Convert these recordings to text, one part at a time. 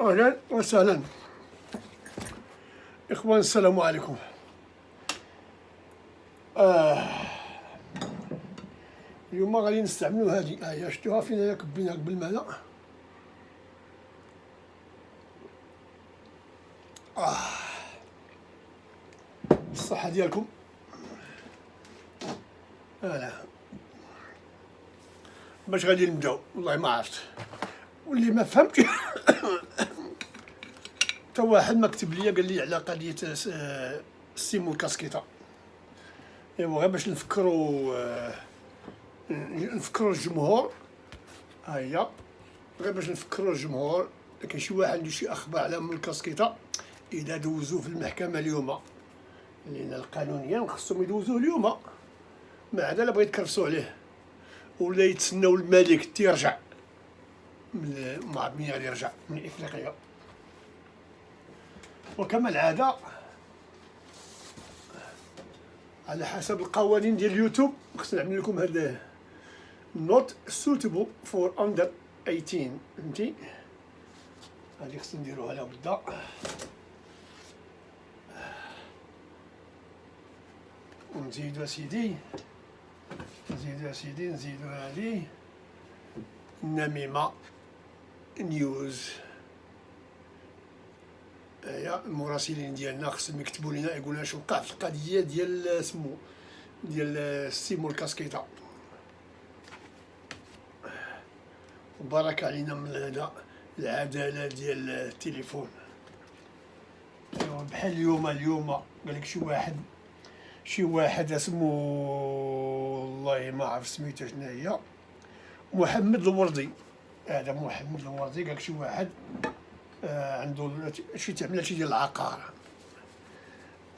أهلا وسهلا إخوان، السلام عليكم. اليوم غادي نستعملو هادي، هي شفتوها فين كبيناها قبل الماء. الصحة ديالكم. باش غادي نبداو، والله ما عرفت، واللي ما فهمتش تا واحد ما كتب لي قال لي على قضية السيم والكاسكيطة. ايوا غير باش نفكروا الجمهور. هيا غير باش نفكروا الجمهور، كاين شي واحد عنده شي اخبار على الكاسكيطة اذا دوزوه في المحكمة اليوم، لان القانونيا خصهم يدوزوه اليوم، ما عدا الا بغا يتكرفسوا عليه ولا يتسناو الملك تيرجع من ما عرف منين غادي يرجع من افريقيا. وكما العادة على حسب القوانين ديال اليوتيوب خصني نعمل لكم هذا not suitable for under 18. فهمتي؟ هادي خصني نديروها على بدا. ونزيدو اسيدي، نزيدو هادي النميمة نيوز. هيا المراسلين ديالنا خصهم يكتبوا لنا يقولوا لنا شنو وقع في القضيه ديال سمو ديال السيم والكاسكيطة. وبارك علينا من هذا العداله ديال التليفون. بحال اليوم قال لك شي واحد اسمه والله ما عرف سميتو شنو هي، محمد الوردي. هذا محمد الوردي قال لك شي واحد عنده شي تعمل شي ديال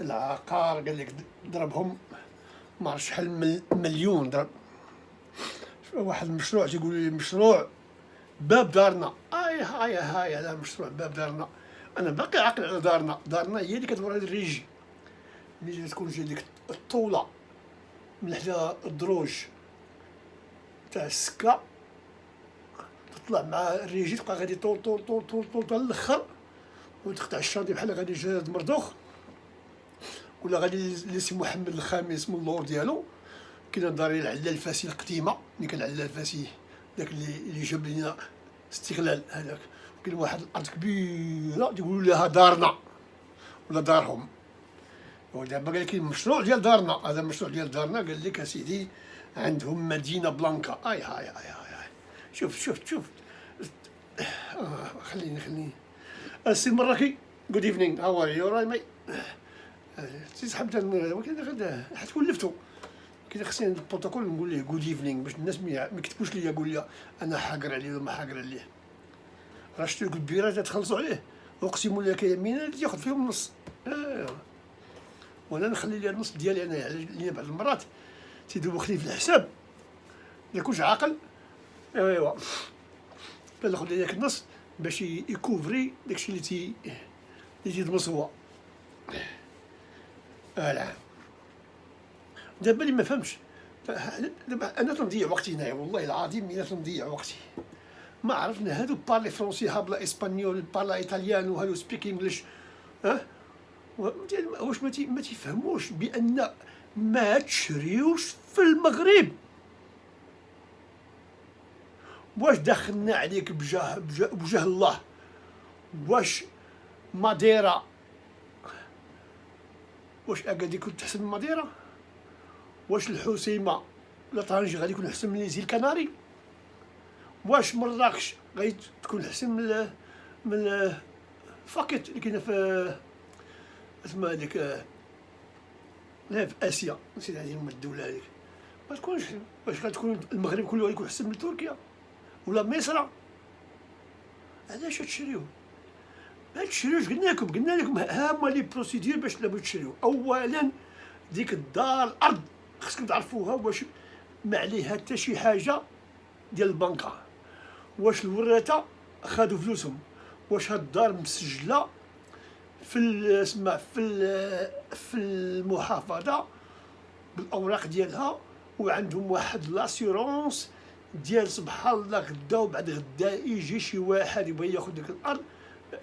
العقار قال لك ضربهم ما عرف شحال مليون ضرب واحد المشروع. تيقول لي مشروع باب دارنا. هاي هذا مشروع باب دارنا. انا باقي عاقل على دارنا هي اللي كتوري الريجي ملي تكون جاي ديك الطوله من حدا الدروج تاع السكه، تطلع مع الريجي تبقى غادي طول طول طول طول طول طول الاخر، وتقطع الشاطئ بحال غادي جاد مردوخ، ولا غادي لسي محمد الخامس من اللور ديالو. كاين داري العلا الفاسي القديمه اللي كان العلا الفاسي داك اللي جاب لنا استغلال هذاك. كاين واحد الارض كبيره تيقولوا لها دارنا ولا دارهم. ودابا قال لك كاين مشروع ديال دارنا. هذا المشروع ديال دارنا قال لك اسيدي عندهم مدينه بلانكا. هاي شوف خليني السي المراكي. جود ايفنينغ، هاو ار يو راي ماي. تسحب ولكن غدا حتى ولفتو كي خصني البروتوكول نقول ليه جود ايفنينغ باش الناس ما يكتبوش ليا يقول لي انا حاقر عليه ولا ما حاقر عليه. راه شتو لك البيرات تخلصوا عليه، اقسم لك يمينا ياخذ فيهم النص. وانا نخلي لي النص ديالي انايا، لان بعض المرات تيدوبو خليه في الحساب الا كنت عاقل. ايوا كناخذ لي داك النص باش يكوفري داكشي اللي تيدمس هو. لا دابا اللي ما فهمش، دابا انا تنضيع وقتي هنايا والله العظيم، انا تنضيع وقتي. ما عرفنا هادو بارلي فرونسي، هابلا اسبانيول، بارلا ايطاليان، وهادو سبيك انجلش. واش ما تيفهموش بان ما تشريوش في المغرب؟ واش دخلنا عليك بجاه الله؟ واش ماديرا، واش اكادير كنت احسن من ماديرا؟ واش الحسيمه ولا طنجة غادي يكون احسن من ليزيل كناري؟ واش مراكش غادي تكون احسن من فاكيت اللي كاينه في اسمها هذيك لا في اسيا، نسيت هذه الدوله هذيك. ما تكونش. واش غتكون المغرب كله غيكون احسن من تركيا ولا مصر؟ علاش تشريوه؟ ما تشريوش. قلنا لكم ها هما لي بروسيدير باش تبغيو تشريو. اولا ديك الدار الارض خصكم تعرفوها واش ما عليها حتى شي حاجه ديال البنكه. واش الوراثه خادوا فلوسهم؟ واش هاد الدار مسجله في في المحافظه بالاوراق ديالها، وعندهم واحد لاسيورونس ديال سبحان الله غدا وبعد غدا يجي شي واحد يبغي ياخذ ديك الارض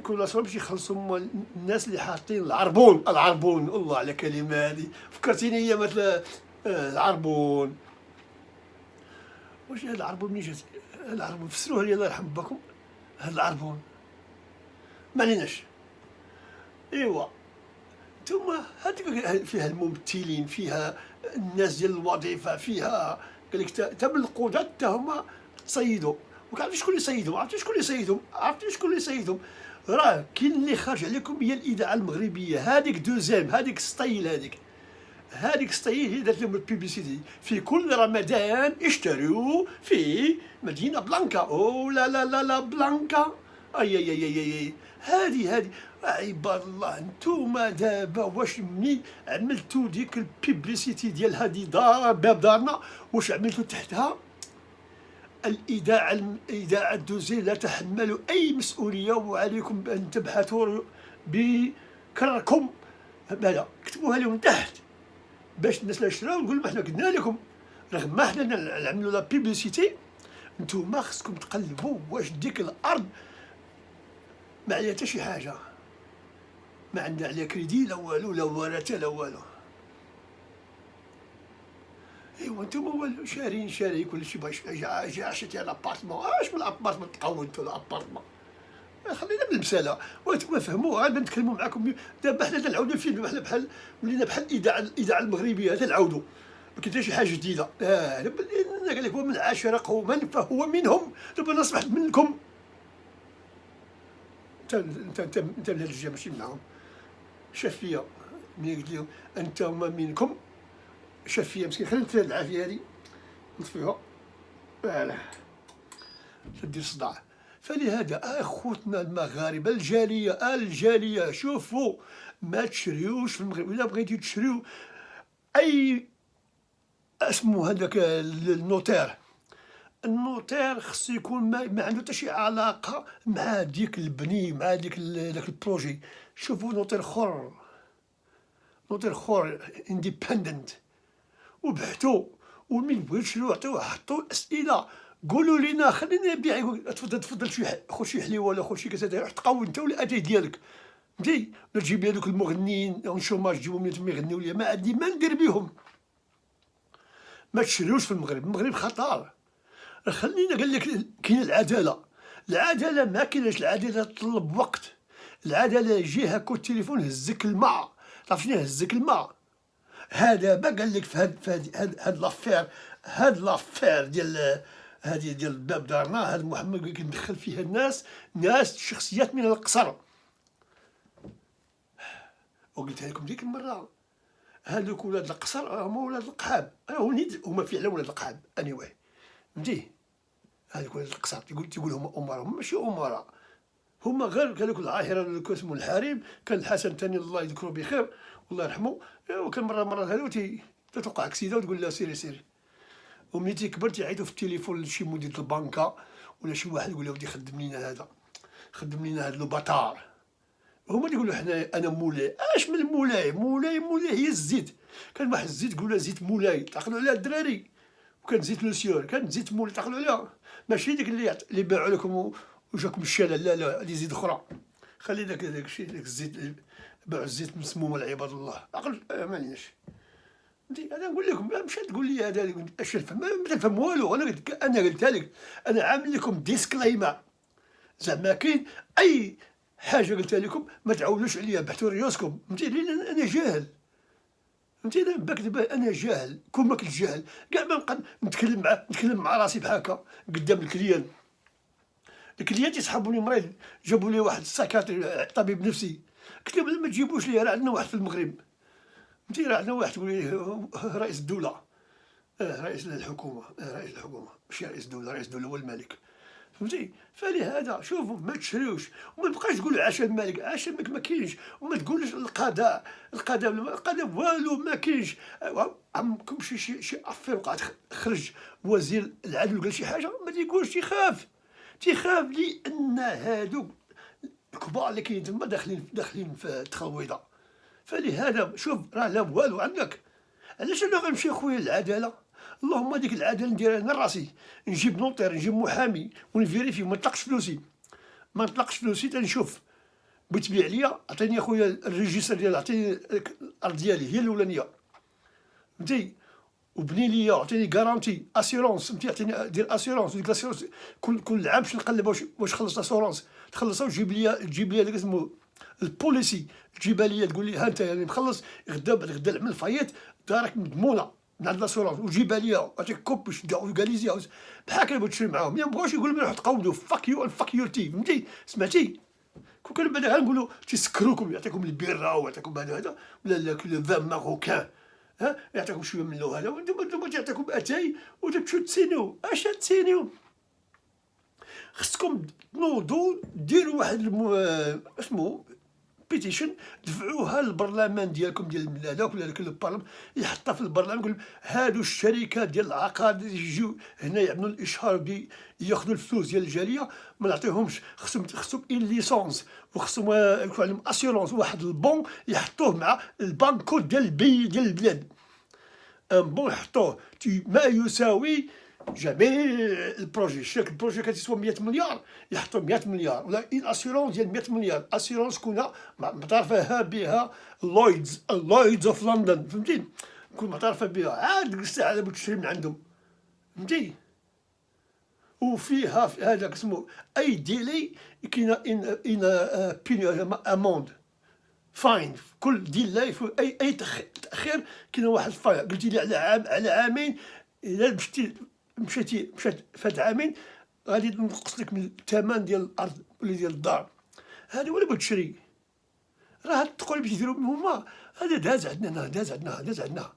كل شهر باش يخلصوا هما الناس اللي حاطين العربون الله على الكلمه هذه فكرتيني هي مثل العربون. واش هذا العربون منين جات؟ العربون فسروها لي الله يرحم باكم. هذا العربون ما عليناش. ايوا نتوما هذيك فيها الممثلين، فيها الناس ديال الوظيفه، فيها قال لك تا بالقوه حتى هما تصيدوا. وعرفتي شكون اللي صيدهم؟ عرفتي شكون اللي صيدهم؟ راه كاين اللي خارج عليكم هي الاذاعه المغربيه، هذيك دوزيام، هذيك ستايل، هذيك ستايل هي دارت لهم البيبليسيتي. في كل رمضان اشتروا في مدينه بلانكا. او لا لا لا لا بلانكا. اي اي اي اي اي هذه عباد الله. نتوما دابا واش مني عملتو ديك البيبليسيتي ديال هذه باب دارنا، واش عملتو تحتها؟ الإذاعة الدوزي لا تحمل أي مسؤولية، وعليكم بأن تبحثوا بكركم. ماذا كتبوها لهم تحت باش الناس لا يشراو نقول لهم حنا قلنا لكم، رغم ما حنا نعملوا لا بيبليسيتي. نتوما خصكم تقلبوا واش ديك الأرض ما عليها حتى شي حاجة، ما عندها عليها كريدي لا والو، لا ورثة لا والو. ايوا نتوما والو شاري كلشي باش جا عشتي على لابارتمون. اش من الابارتمون تقووا نتو الابارتمون؟ خلينا من المساله وانتم فهموا. عاد نتكلموا معكم دابا حنا تنعاودوا فين حنا بحال ولينا بحال الاذاعه المغربيه تنعاودوا ما كاين حتى شي حاجه جديده. انا قال لك ومن عاشر قوما فهو منهم. دابا انا اصبحت منكم. انت من هاد الجهه ماشي معاهم. شاف فيا ملي قلت لهم انتم منكم، شاف فيا مسكين. خلينا نتفاهد العافيه هذه نطفيها فوالا تدير صداع. فلهذا اخوتنا المغاربه الجاليه شوفوا ما تشريوش في المغرب. الا بغيتي تشريو اي اسمو هذاك النوتير خصو يكون ما عنده حتى شي علاقه مع ديك البني، مع داك البروجي. شوفوا نوتير خور انديبندنت وبحثوا، ومن بغيتو تشريو عطيوه، حطوا اسئله، قولوا لنا خلينا نبيع. يقول تفضل خذ شي حليوه ولا خذ شي كاس روح تقوي انت والاتاي ديالك. فهمتي؟ ولا تجيب لي هذوك المغنيين اون شوماج تجيبهم تما يغنيو لي، ما عندي ما ندير بيهم. ما تشريوش في المغرب خطر. خلينا قال لك كاين العداله ما كايناش. العداله تطلب وقت. العداله يجي هكا التليفون هزك الماء. تعرف شنو هزك الماء؟ هذا با قال لك في هاد لافير ديال هذه ديال باب دارنا. هذا محمد كندخل فيها ناس شخصيات من القصر. وقلتها لكم ديك المره، هذوك ولاد القصر هما ولاد القحاب. هما فعلا ولاد القحاب anyway. فهمتي؟ هذوك ولاد القصر تيقول هما امراء. هما ماشي امراء، هما غير قال لك العاهره اللي اسمه الحريم. كان الحسن الثاني الله يذكره بخير والله يرحمه، وكان مره هذو تتوقع كسيده وتقول لها سيري. وملي تيكبر تيعيطوا في التليفون لشي مدير البنكه ولا شي واحد يقول له ودي خدم لينا هذا لوباتار. هما اللي يقولوا حنا انا مولاي. اش من مولاي هي الزيت. كان واحد الزيت يقولوا زيت مولاي تعقلوا عليها الدراري، وكان زيت لوسيور، كان زيت مولاي تعقلوا عليها. ماشي ديك اللي باعوا لكم وجاكم الشلل، لا هذه زيت اخرى. خلي داك الشيء داك الزيت باعوا الزيت مسموم لعباد الله. عقل معناش. انا نقول لكم مشى تقول لي هذا اش نفهم؟ ما تفهم والو. انا قلت لك انا عامل لكم ديسكليمر. زعما كاين اي حاجه قلتها لكم ما تعاودوش عليا، بحثوا ريوسكم. فهمتي؟ لان انا جاهل. فهمتي؟ انا بكذب، انا جاهل. كون ما كنت جاهل كاع ما نبقى نتكلم مع راسي بحالكا قدام الكليان يسحبوني مريض. جابوا لي واحد الساكاتري طبيب نفسي، قلت لهم ما تجيبوش لي، راه عندنا واحد في المغرب. فهمتي؟ راه عندنا واحد تقول ليه رئيس الدوله، رئيس الحكومه، ماشي رئيس الدوله هو الملك. فهمتي؟ فلهذا شوفوا ما تشريوش، وما تبقاش تقول عشا الملك ما كاينش، وما تقولش القضاء والو ما كاينش. عمكم شي افير وقعت خرج وزير العدل وقال شي حاجه ما تيقولش، تيخاف لان هادوك الكبار اللي كاينين تما داخلين في التخويضه. فلهذا شوف راه لا والو عندك. علاش انا غنمشي خويا للعداله؟ اللهم ديك العداله نديرها انا راسي، نجيب نوطير، نجيب محامي ونفيريفي، ما نطلقش فلوسي تنشوف بتبيع ليا عطيني اخويا الريجيستر ديال، عطيني الارض ديالي هي الاولانيه، فهمتي، وبني ليا عطيني كارونتي اسيرونس، فهمتي، عطيني دير اسيرونس، ديك الاسيرونس كل عام باش نقلب واش خلصت اسيرونس، تخلصها تجيب ليا داك اسمو البوليسي، تجيبها ليا تقول لي ها انت يعني مخلص، غدا بعد غدا العمل فايت دارك مضمونه من عند لاسيرونس، وجيبها ليا عطيك كوب باش تليزيها بحال هكا بغيت تشري معاهم، ما بغاوش يقولوا لي روح تقودوا فاك يو فاك يور تي، فهمتي، سمعتي، كون كان بعدا غنقولوا تيسكروكم، يعطيكم البيره ويعطيكم هذا ولا كل فان ماروكان، ها يعطيكم شويه من هذا، وانتم تيعطيكم اتاي وتمشيو تسينيو، اش تسينيو، خصكم تنوضوا ديروا واحد اسمو بيتيشن، دفعوها للبرلمان ديالكم ديال هذاك ولا كل البرلمان يحطها في البرلمان، يقول هادو الشركات ديال العقار يجيو هنا يعملوا الاشهار ياخذوا الفلوس ديال الجاليه، ما نعطيهمش، خصهم اون ليسونس، وخصهم يكون عندهم اسيرونس، واحد البون يحطوه مع البانكو ديال البلاد، ان بون يحطوه ما يساوي جميع البروجي، البروجي كتسوى 100 مليار، يحطوا 100 مليار، ولا اون اسيرونس ديال 100 مليار، اسيرونس كنا معترفه بها اللويدز اوف لندن، فهمتي، كون معترفه بها، عاد ديك الساعه بغيت تشري من عندهم، فهمتي، وفيها هذاك اسمه اي ديلي كاينه ان بيني اموند فاين، كل ديلاي اي تاخير كاين واحد الفاين، قلتي لي على عام على عامين، الا مشيت فهاد عامين غادي نقص لك من الثمن ديال الارض ولا ديال الدار، هذا ولا بغيت تشري، راه هاد التقاليد يديروا هما، هذا داز عندنا داز عندنا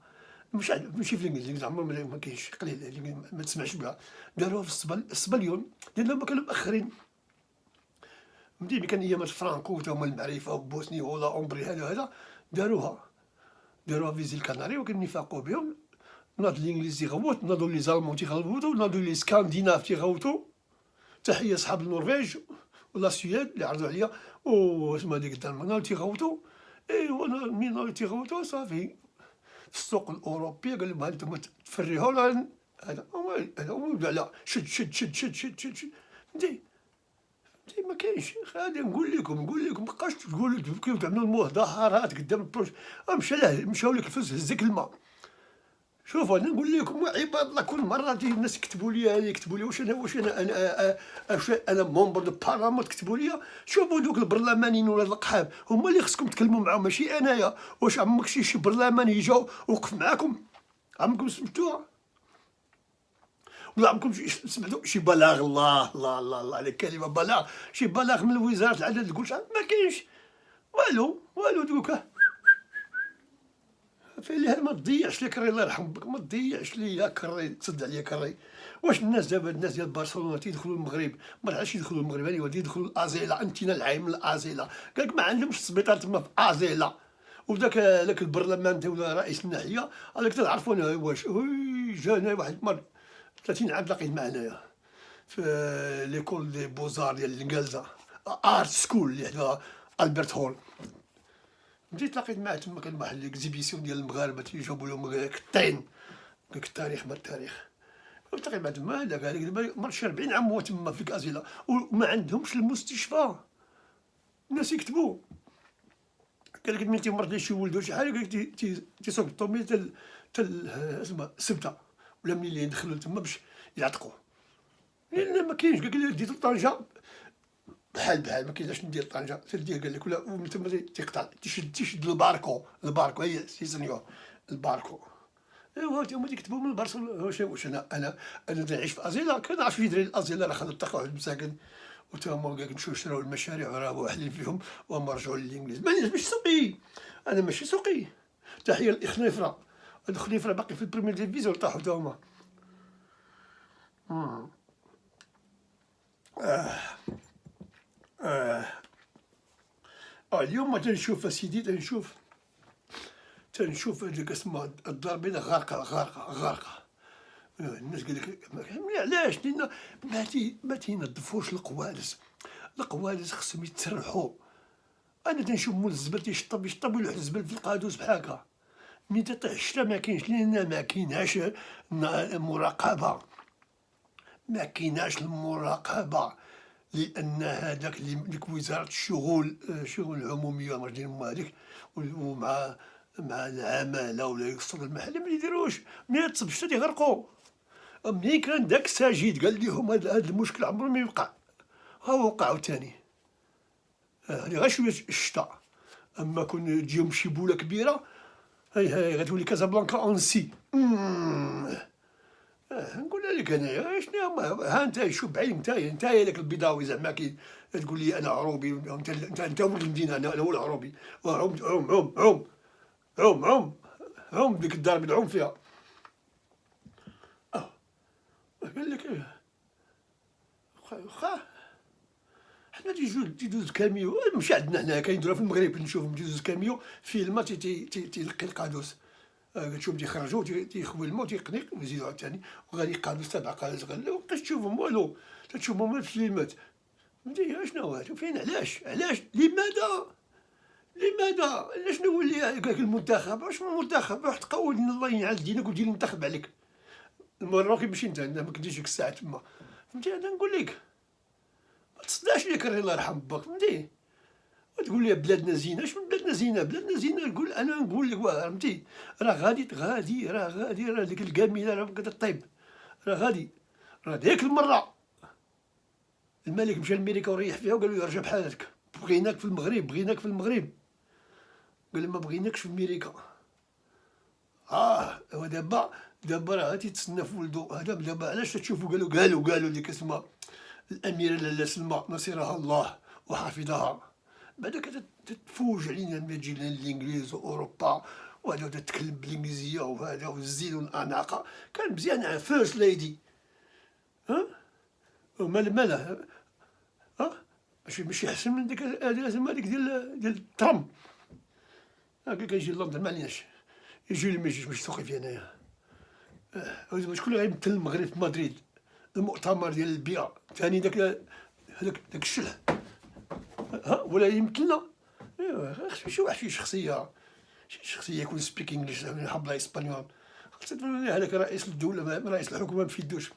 ماشي في الانجليزي، عمر ما كاينش، قليل ما تسمعش بها، داروها في الصبليون لان كانوا مأخرين، فهمتي، كان ايامات فرانكو تا هما المعرفه وبوسني ولا اومبري هذا داروها في زيل كناري، وكان يفاقوا بهم، ناض الانجليز تيغوت، ناضوا لي زالمون تيغوتوا، ناضوا لي سكانديناف تيغوتوا، تحيه صحاب النرويج ولا السويد اللي عرضوا عليا اسمها هذيك الدار ناضوا تيغوتوا، ايوا مين تيغوتوا صافي في السوق الاوروبيه قال لهم هانتوما تفريوها ولا هذا هو لا شد فهمتي، ما كاينش، غادي نقول لكم مابقاش تقولوا تعملوا المظاهرات قدام البروج، مشاو لك الفلوس هزك الماء، شوفوا انا نقول لكم عباد الله، كل مره الناس يكتبوا لي واش انا ممبر دو بارلمان، تكتبوا لي، شوفوا دوك البرلمانيين ولا القحاب هما اللي خصكم تكلموا معاهم ماشي انايا، واش عمرك شي برلماني يجاو وقف معاكم، عمركم سمعتوها ولا عمركم سمعتوا شي بلاغ؟ الله على الكلمه بلاغ، شي بلاغ من وزاره العدل تقول ما كاينش والو دوكا، فعليها ما تضيعش لي كري، الله يرحم بك، ما تضيعش لي كري، تصد عليا كري، واش الناس دابا الناس ديال برشلونه تيدخلوا المغرب، ما عادش يدخلوا المغرب، هاني ودي يدخلوا الازيله، انتينا العايم من الازيله، قالك ما عندهمش السبيطار تما في ازيله، وداك البرلمان ولا رئيس الناحيه هذاك تعرفوا انا واش جانا واحد مر 30 عام تلاقيت معاه هنايا في ليكول دي بوزار ديال الانجلزه، ارت سكول اللي حدا البرت هول، بديت تلاقيت معاه تما، كان واحد ليكزيبيسيون ديال المغاربه تيجيبوا لهم كطين، قالك التاريخ ما التاريخ، تلاقيت معاه تما، هذاك دابا مر شي 40 عام هو تما في الازيله، وما عندهمش المستشفى، الناس يكتبوا، قال لك ملي تيمرض شي ولد ولا شي حاجه قال لك تيصوبطو من اسمها سبته، ولا منين اللي يدخلوا تما باش يعتقوا، لان ما كاينش، قال لك ديتو طنجه بحال ما كاينلاش ندير طنجه، تديه قال لك، ولا ومن تما تيقطع، تيشد الباركو هي سيسنيور الباركو، ايوا هما تيكتبوا من برشلونه، واش انا نعيش في ازيله، كنعرف شي دراري الازيله راه خدوا التقاعد مساكن، وتا هما كاع مشاو شراو المشاريع وراه واحلين فيهم، وهما رجعوا للانجليز، ماشي سوقي، انا ماشي سوقي، تحيه للخنيفره، الخنيفره باقي في البريمير ديفيزيون طاحوا تا هما. اليوم تنشوف اسيدي، تنشوف هذيك اسمها الدار البيضاء غارقه، الناس قال لك علاش؟ لان ما تينظفوش القوالس خصهم يتسرحوا، انا تنشوف مول الزبل يشطب ويلوح الزبل في القادوس بحال هكا، ملي تطيح الشتا ما كاينش، لان ما كايناش المراقبه، لان هذاك اللي ديك وزاره الشؤون العموميه هذيك، ومع العماله ولا الاقتصاد المحلي ما يديروش، ملي تصب الشتا تيغرقوا. منين كان داك ساجد قال لهم هذا المشكل عمره ما يوقع، ها وقع عاوتاني. هذه غير شويه الشتا، اما كون تجيهم شي بوله كبيره هاي غتولي كازابلانكا اون سي. نقول لك انايا شنو ها انت شوف بعينك، انت داك البيضاوي زعما تقول لي انا عروبي، انت ولد المدينه، انا ولد عروبي. عم عم عم عم عم عم عم ديك الدار بنعوم فيها. قال لك واخا حنا تيدوز كاميو، ماشي عندنا هنا كيديروها في المغرب، نشوفهم تيدوز كاميو في الماء تيلقي القادوس، كتشوف تيخرجوا تيخوي الماء تيقنيق ويزيدو عاوتاني، وغادي قادوس 7 قادوس غلا، مابقاش تشوفهم والو، تتشوفهم غير في الفيلمات. فهمتي شنو هادو فين؟ علاش لماذا علاش نولي هكاك المنتخب؟ واش من المنتخب؟ روح تقول الله ينعل دينك ودير المنتخب عليك. المراكي ماشي انت ما كديرش ديك الساعه تما. فهمتي هذا نقول لك، ما تصدعش ليك الري الله يرحم باك. فهمتي وتقول لي بلادنا زينه، اش من بلادنا زينه؟ بلادنا زينه نقول انا نقول لك فهمتي راه راه ديك الكامله راه بقات طيب، راه ديك المره الملك مشى لامريكا وريح فيها وقال له رجع بحالك، بغيناك في المغرب. قال ما بغيناكش في امريكا. ودابا راه تيتسنى في ولدو. هذا دابا علاش تشوفوا قالوا ديك اسمها الاميره لاله سلمى نصرها الله وحفظها، بعدا كتفوج علينا ملي تجي لنا الانجليز واوروبا، وهذا تتكلم بالانجليزيه وهذا والزين والاناقه. كان مزيان فيرست ليدي. مالها ماشي احسن من ديك هذيك ديال ترامب. هاكا كيجي لندن ما عليناش، يجي لي ما يجيش ماشي ثقي فيه انايا. شكون اللي غيمثل المغرب في مدريد؟ المؤتمر ديال البيئه ثاني داك الشلح ولا يمثلنا. ايوا شي واحد شي شخصيه يكون سبيك انجليش يحب لا اسبانيول، خاصة هذاك رئيس الدوله رئيس الحكومه ما فيدوش.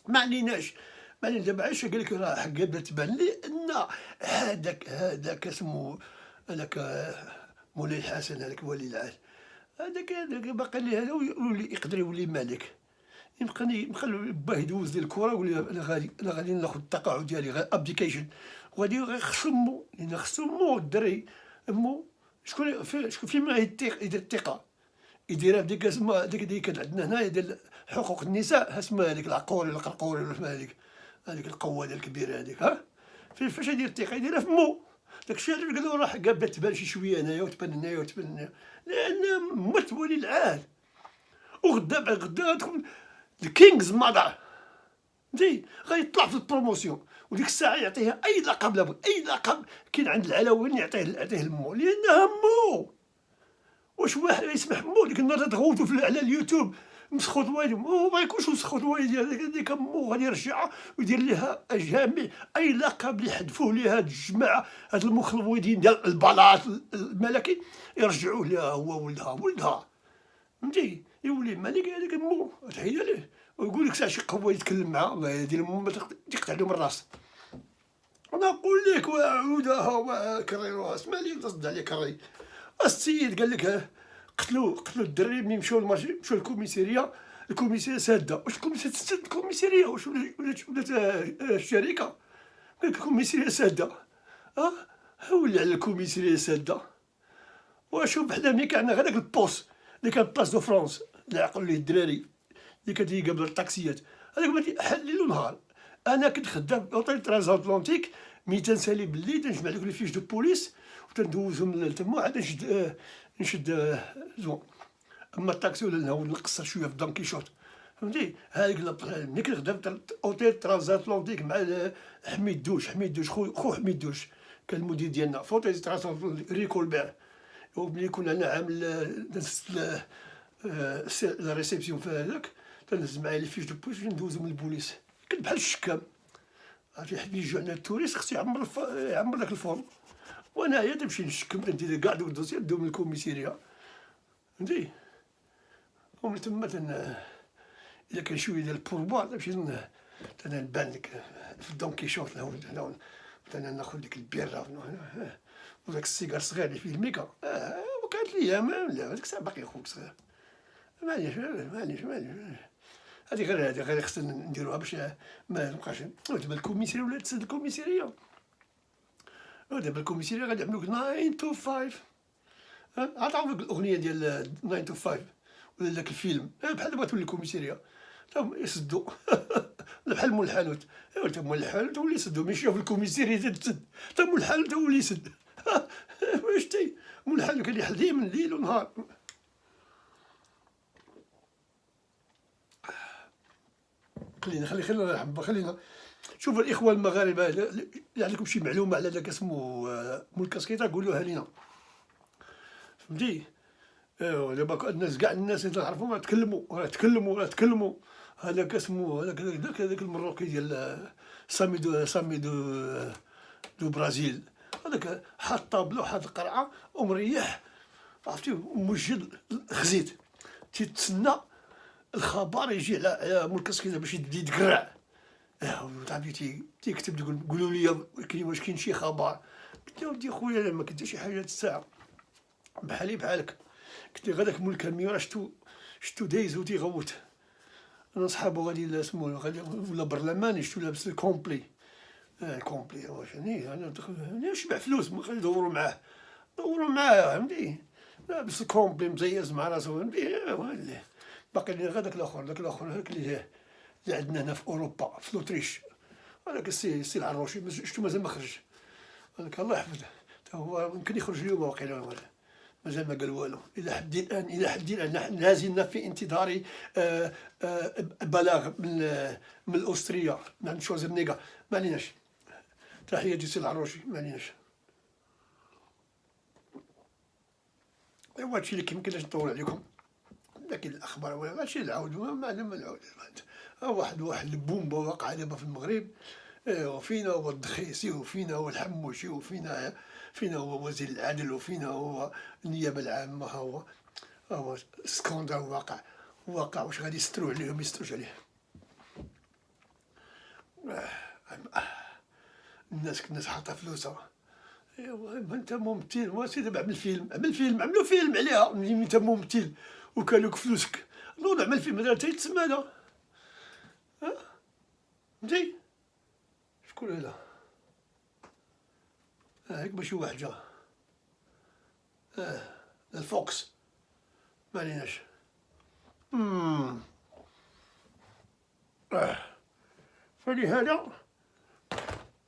ما عليناش دابا علاش قال لك راه حقا تبان لي ان هذاك اسمه هذاك مولاي الحسن، هذاك ولي العهد، هذاك باقي لي هذا يقدر يولي ملك. يبقى باه يدوز ديال الكره يقول لي انا غادي ناخذ التقاعد ديالي غير ابديكيشن، وغادي خصو مو لان خصو مو الدري مو شكون فيما يدير الثقه يديرها بديك اسمها ديك اللي كانت عندنا هنايا ديال حقوق النساء، اسمها هذيك العقوري ولا القرقوري ولا هذيك القوه الكبيره هذيك. فاش يدير الثقه يديرها في مو. داكشي علاش قالوا راه بدا تبان شي شويه هنايا وتبان هنايا لان مت ولي العهد. وغدا بعد غدا تكون الكينجز مادر فهمتي غيطلع في البروموسيون، وديك الساعه يعطيها اي لقب لابد، اي لقب كاين عند العلويين يعطيه المو لانها مو. واش واحد يسمح مو ديك النهار تغوتو على اليوتيوب مسخوط والو ما يكونش مسخوط والو، ديك مو غادي يرجعها ويدير لها جميع اي لقب اللي حذفوه ليها هاد الجماعه هاد المخلوطين ديال البلاط الملكي يرجعوه لها هو ولدها فهمتي يولي ملك. هذاك مو تحيه ليه ويقول لك ساعه شي قوه يتكلم معاه الله يدير المهم تقطع لهم الراس. انا نقول لك وعودها كريروها اسمع لي تصدع عليك الري. السيد قال لك قتلوا الدري ملي مشاو للمارشي، مشاو للكوميساريه ساده. واش الكوميساريه واش ولات الشركه؟ قال لك الكوميساريه ساده. ولا على الكوميساريه ساده. وشوف حنا ملي كان غير داك البوست اللي كان بلاص دو فرونس اللي عقلوا ليه الدراري اللي كتجي قبل الطاكسيات، هذاك حل ليل ونهار. انا كنت خدام في اوتيل ترانزاتلانتيك، ملي تنسالي بالليل تنجمع لك لي فيش دو بوليس وتندوزهم تما عاد نشد زون. اما الطاكسي ولا نقصر شويه في دونكيشوت فهمتي. هذيك ملي كنت خدام في اوتيل ترانزاتلانتيك مع حميد دوش خو حميد دوش كان المدير ديالنا في اوتيل ترانزاتلانتيك ريكولبير. وملي كنا انا عامل لا ريسبسيون في هذاك تنهز معايا لي فيش دو بوليس ندوزهم للبوليس. كنت بحال الشكام عرفتي حيت يجيو عندنا التوريست خصو يعمر داك الفورم، وانايا تمشي نشكم تندير كاع دوك الدوسيات ندوهم للكوميساريه فهمتي. ومن تما الا كان شويه ديال البوربوار تمشي انا نبان لك في دون كيشوط هنا انا ناخذ ديك البيره وداك السيجار الصغير اللي فيه الميكا وكانت ليا لا هذيك الساعه باقي خوك صغير معليش هذه غير خصنا نديروها باش ما نبقاش. دابا الكوميساريه ولات تسد الكوميساريه، دابا الكوميساريه غادي يعملوك 9 to 5. عطاو الاغنيه ديال 9 to 5 ولا داك الفيلم بحال دابا تولي الكوميساريه تاهم يسدوا بحال مول الحانوت. تا مول الحانوت هو اللي يسدو، ماشي في الكوميساريه تسد، تا مول الحانوت هو اللي يسد. واش تي مول الحانوت كان يحل ديما ليل ونهار. خلينا شوف الاخوه المغاربه، اللي عندكم شي معلومه على داك اسمه مول الكاسكيطه قولوها لينا، فهمتي. ايوا دابا الناس كاع الناس اللي تعرفهم تكلموا هذاك اسمه هذاك المروكي ديال سامي دو برازيل، هذاك حاط طابله وحاط القرعه ومريح، عرفتي، وموجد خزيت تيتسنى الخبر يجي على مول الكاسكيطه باش يبدا يتقرع. تعرفتي تيكتب تقول قولوا لي واش كاين شي خبر. قلت له ودي خويا انا ما كنت شي حاجه هاد الساعه بحالي بحالك. كنت غاداك مول الكاميون شتو دايز و تيغوت. انا صحابو غادي اسمو غادي ولا برلماني شتو لابس الكومبلي. الكومبلي واش انا نشبع فلوس غادي يدوروا معاه فهمتي، لابس الكومبلي مزيز مع راسو فهمتي. باقي لي غير داك الاخر هاك اللي عندنا هنا في اوروبا في لوتريش، هذاك السي العروشي شتو مازال ما خرج، هذاك الله يحفظه تا هو يمكن يخرج اليوم واقيلا مازال ما قال والو. الى حد الان نحن لازلنا في انتظار بلاغ من الاستريا من شوازرنيغا. ما عليناش، تحيه ديال السي العروشي، ما عليناش. ايوا هادشي اللي كيمكنلاش نطول عليكم، لكن الاخبار ولا هادشي نعاودو ما نعاود. واحد البومبا وقع دابا في المغرب، وفينا هو الدخيسي وفينا هو الحموشي وفينا هو وزير العدل وفينا هو النيابه العامه. هو سكوندال واقع واش غادي يستروا عليه ما يستروش عليه. الناس حاطه فلوسها. ايوا انت ممثل واسيدي عمل فيلم عملوا فيلم عليها ملي انت ممثل وكالوك فلوسك نوض عمل فيلم هذا تيتسمى هذا. فهمتي شكون هذا؟ هاك ماشي واحد جا الفوكس، ما عليناش. فلهذا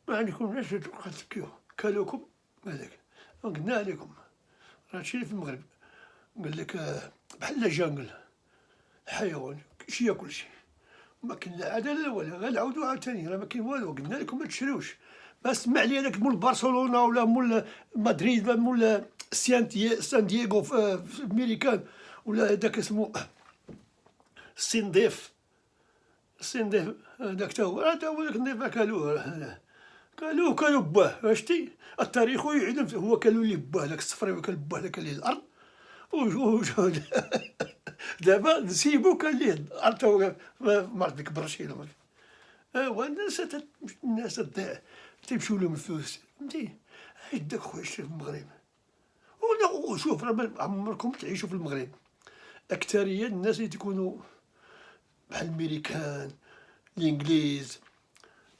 ما عندكمش تبقى تبكيو، كالوكم هذاك قلنا عليكم. هادشي اللي في المغرب قال لك بحال جانجل، حيوان شي ياكل شي، ما كاين لا عداله لا والو. غنعاودو عاوتاني راه ما كاين والو، قلنا لكم ما تشريوش. ما اسمع لي هذاك مول برشلونه ولا مول مدريد ولا مول سان دييغو في الميريكان ولا هذاك اسمو السنديف هذاك تا هو داك النظام كالوه باه. عرفتي التاريخ يعلم، هو كالو لي باه داك الصفري كان باه داك اللي الارض دابا نسيبو كان ليه الارض تا هو ما عرف ديك برشيله. الناس تضيع تيمشيو لهم الفلوس، فهمتي. داك خويا شتي في المغرب ولا شوف راه ما عمركم تعيشوا في المغرب. اكثريه الناس اللي تكونوا بحال الميريكان الانجليز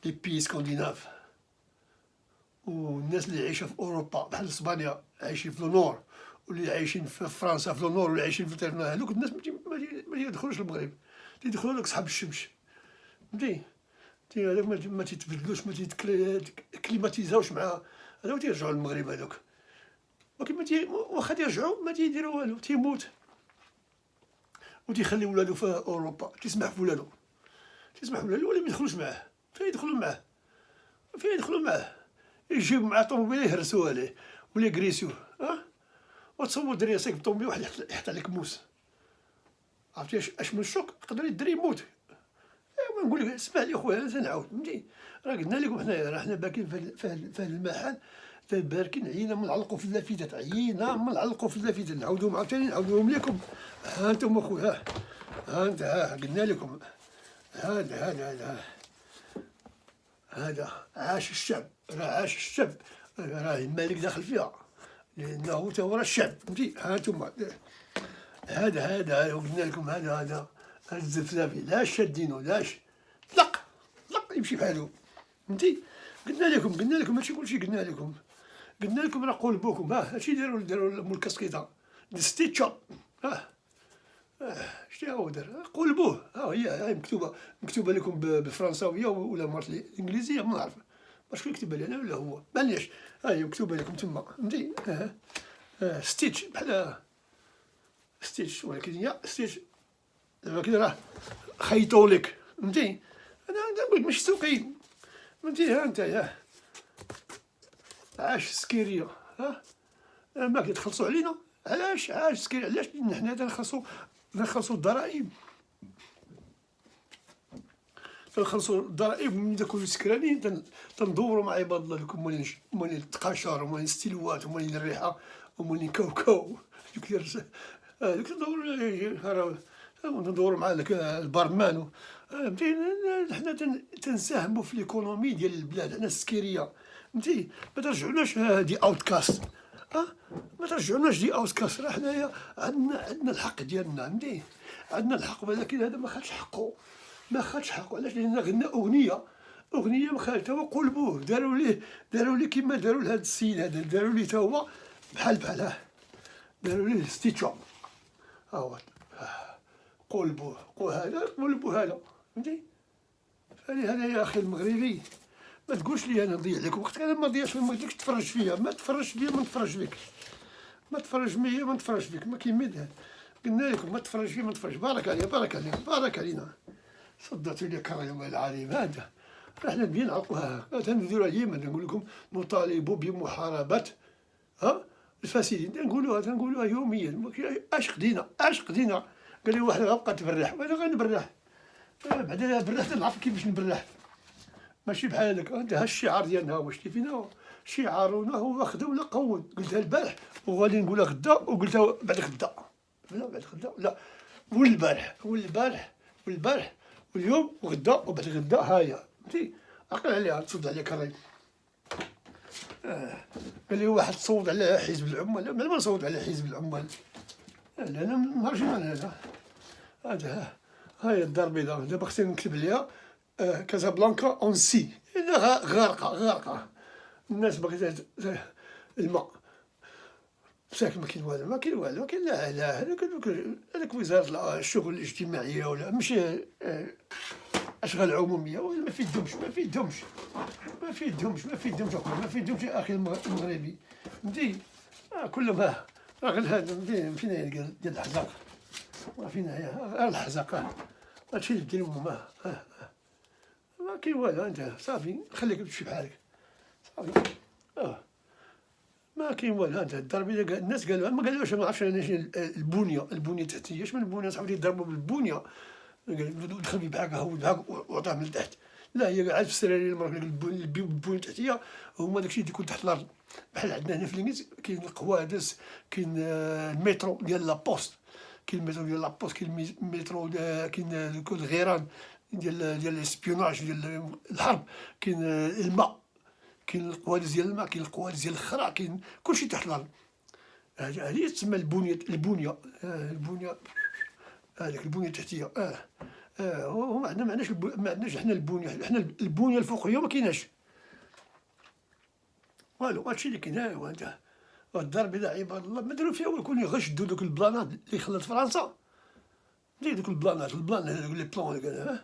لي بي سكانديناف، والناس اللي عايشه في اوروبا بحال اسبانيا عايشين في لونور، واللي عايشين في فرنسا في لونور، واللي عايشين في تيرنا، هذوك الناس ما يدخلوش المغرب، تيدخلوا لك صحاب الشمس، فهمتي. هذوك ما تيتبدلوش، ما تيكليماتيزاوش مع هذوك، تيرجعوا للمغرب هذوك. ولكن واخا تيرجعوا ما تيديروا والو، تيموت وتيخلي ولادو في اوروبا. تسمح في ولادو ولا ما يدخلوش معاه. فين يدخلوا معاه؟ يجيب معاه طوموبيل يهرسوا عليه ولا يكريسيوه. وتصور دري سايق بالطوموبيل واحد يحط عليك موس، عرفتي اش من الشوك يقدر الدري يموت. ايوا نقول لك اسمح لي خويا نعاود، فهمتي. راه قلنا لكم حنا باكين في هذا المحل باركين، عينا من نعلقوا في اللافتات، نعاودوهم عاوتاني نعاودوهم لكم. ها انتم خويا، ها انت قلنا لكم هذا هذا عاش الشعب، راه عاش الشعب، راه الملك داخل فيها، لأنه تا هو راه الشعب، فهمتي. ها انتوما هذا قلنا لكم، هذا الزفزافي لا شادينو لاش طلق يمشي بحالو، فهمتي. قلنا لكم هادشي كلشي قلنا لكم راه قلبوكم، هادشي داروا مول الكاسكيطه ستيتشا، شتي هو دار قلبوه، هي مكتوبه لكم بالفرنساويه ولا مرات الانجليزيه، ما نعرف واش كيكتبها لي انا ولا هو، معليش، هي مكتوبه لكم تما، فهمتي. ستيتش بحال ستيتش، ولكن هي ستيتش دابا كي راه خيطوا لك، فهمتي. انا نقول ماشي سوقين، فهمتي. ها انت عاش السكيريه، ما كيتخلصوا علينا، عاش السكيريه، علاش حنا نخلصوا الضرائب، ومن كل سكرانين تندوروا مع عباد الله لكم مولين التقاشر ومولين الستيلوات ومولين الريحه ومولين كاوكاو، هذوك ندوروا مع البارمان، فهمتي. حنا تنساهموا في ليكونومي ديال البلاد، حنا السكيريه، فهمتي. ما ترجعوناش دي اوتكاست، ما ترجعوناش دي اوتكاست، راه حنايا عندنا الحق ديالنا، فهمتي. عندنا الحق، ولكن هذا ما خدش حقه، علاش؟ لأن غنى أغنية ما خدش، هو قلبوه، داروا ليه كيما داروا لهذا السيد هذا، داروا ليه تا هو بحال داروا ليه ستيتشا، ها هو قلبوه هذا، فهمتي. هذا يا أخي المغربي، ما تقولش لي أنا نضيع لك وقتك، أنا ما نضيعش، ما قلتلكش تفرج فيا، ما تفرجش فيا، ما نتفرج فيك، ما تفرج فيا، ما نتفرج فيك، ما كيما قلنا لكم ما تفرج فيا، ما تفرج، بارك علينا. صدت لي كريم العليم، هذا احنا نبي نعرفوها، تنديروا اليمن، نقول لكم نطالب بمحاربة الفاسدين، تنقولوها يوميا، اش قدينا قال لي واحد غبقى تبرح، وانا غنبرح، بعدا برحت نعرف كيفاش نبرح، ماشي بحال هذاك. انت ها الشعار ديالنا هو شتي فينا، شعارنا هو خذ ولا قود، قلتها البارح وغادي نقولها غدا، وقلتها بعد غدا لا، والبارح واليوم وغدا وبعد غدا، هاهي، فهمتي. عقل عليها، تصد عليك الراي. قال لي واحد تصوت على حزب العمال، لا ما نصوت على حزب العمال، لا انا ما نعرفش من هذا هاهي الدار البيضاء، دابا خصني نكتب عليها كازابلانكا اون سي، غارقه، الناس باغيه الماء، مساكن ما كاين والو، لا هذاك وزاره الشغل الاجتماعيه ولا ماشي اشغال عموميه، ولا ما فيدهمش يا اخي المغربي، فهمتي. كلهم راه غير هذا، فينا ديال الحزاق، فينا الحزاق، هادشي اللي ديروا ما كاين والو، انت صافي خليك تمشي بحالك، صافي ما كاين والو. انت الضربيه الناس قالوها، ما قالوهاش، ما عرفتش انا شنو البنيه التحتيه، اش من البنيه صاحبي، يضربوا بالبنيه، دخل في بعاك هود بعاك وعطاه من تحت، لا هي قاعد في السراري المرك، البنيه التحتيه هما داكشي اللي يكون تحت الارض، بحال عندنا هنا في الانجليز كاين القوادس، كاين المترو ديال لابوست، كاين المترو كاين الغيران ديال الاسبيوناج ديال الحرب، كاين الماء، كاين القوادس ديال الماء، كاين القوادس ديال الخرا، كاين كلشي تحت الارض، هذه تسمى البنيه هذيك البنيه التحتيه. هو عندنا ما عندناش حنا البنيه، حنا البنيه الفوقيه ما كايناش والو، هادشي اللي كاين. هو انت الدار البيضاء عباد الله ما داروا فيها والو، كون غير شدوا دوك البلانات اللي خلات فرنسا، دوك البلانات هذوك لي بلون،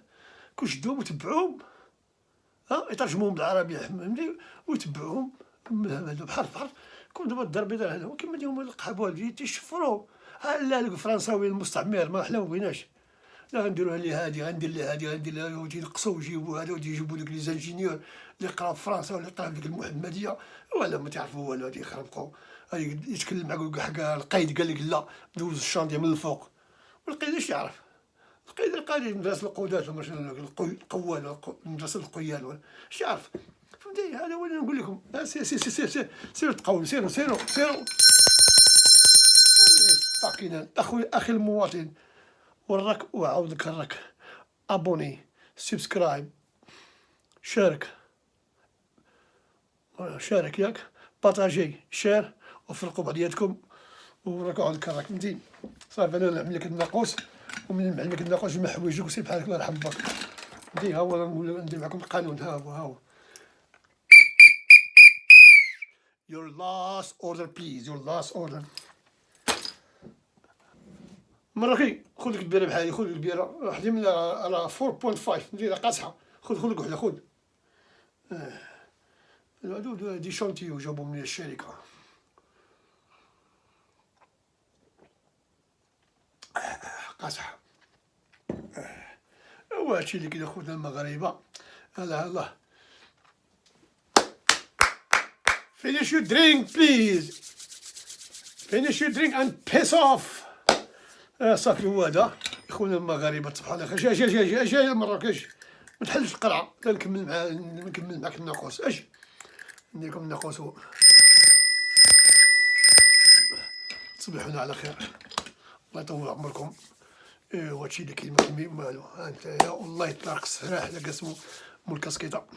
كون شدوهم وتبعوهم، يترجموهم بالعربيه، فهمتي، ويتبعوهم هذا بحرف كون دابا الدار البيضاء هذا كيما ديما القحبوات تيشفروا، لا الفرنساوي المستعمر ما حنا ما بغيناش، لا غنديروها لي هادي، غندير لها وتينقصوا ويجيبوا هذا، وتيجيبوا دوك لي زانجينيور اللي قراو في فرنسا ولا قراو في ديك المحمديه، ولا ما تعرفوا والو، تيخربقوا، يتكلم معاك ويقول حكا القايد قال لك لا دوز الشانطيه من الفوق، والقايد اش يعرف؟ القايد مدرسه القودات ولا القوال، مدرسه القيال، اش يعرف؟ فهمتي. هذا هو اللي نقول لكم، سيروا تقاوموا، سيروا اخي المواطن، وعاود نكررك، ابوني، سبسكرايب، شارك. شارك ياك، بارطاجي شير وفرقوا بعضياتكم وراكو عندك راك فهمتي. صافي انا نعمل لك الناقوس، ومن نعمل لك الناقوس جمع حوايجك وسير بحالك الله يرحم باك. فهمتي، ها هو نقول ندير معكم القانون، ها هو ها هو. Your last order please, your last order. مراكي خذ لك البيره بحالي، خذ لك البيره وحدي من على 4.5 نديرها قاصحه، خذ لك وحده خذ. هادو دي شونتيو جابهم من الشركه. قاصحه. هو هادشي اللي كاين خوتنا المغاربه. الله. Finish your drink please. Finish your drink and piss off. صافي هو هذا خونا المغاربه تصبحوا على خير. اجي لمراكش ما تحلش القرعه، لا نكمل معاك الناقوس. اجي ندير لكم الناقوس. تصبحونا على خير، الله يطول عمركم. هادشي اللي كاين ما كاين والو. ها انت والله يطلق السراح لك اسمو مول الكاسكيطه.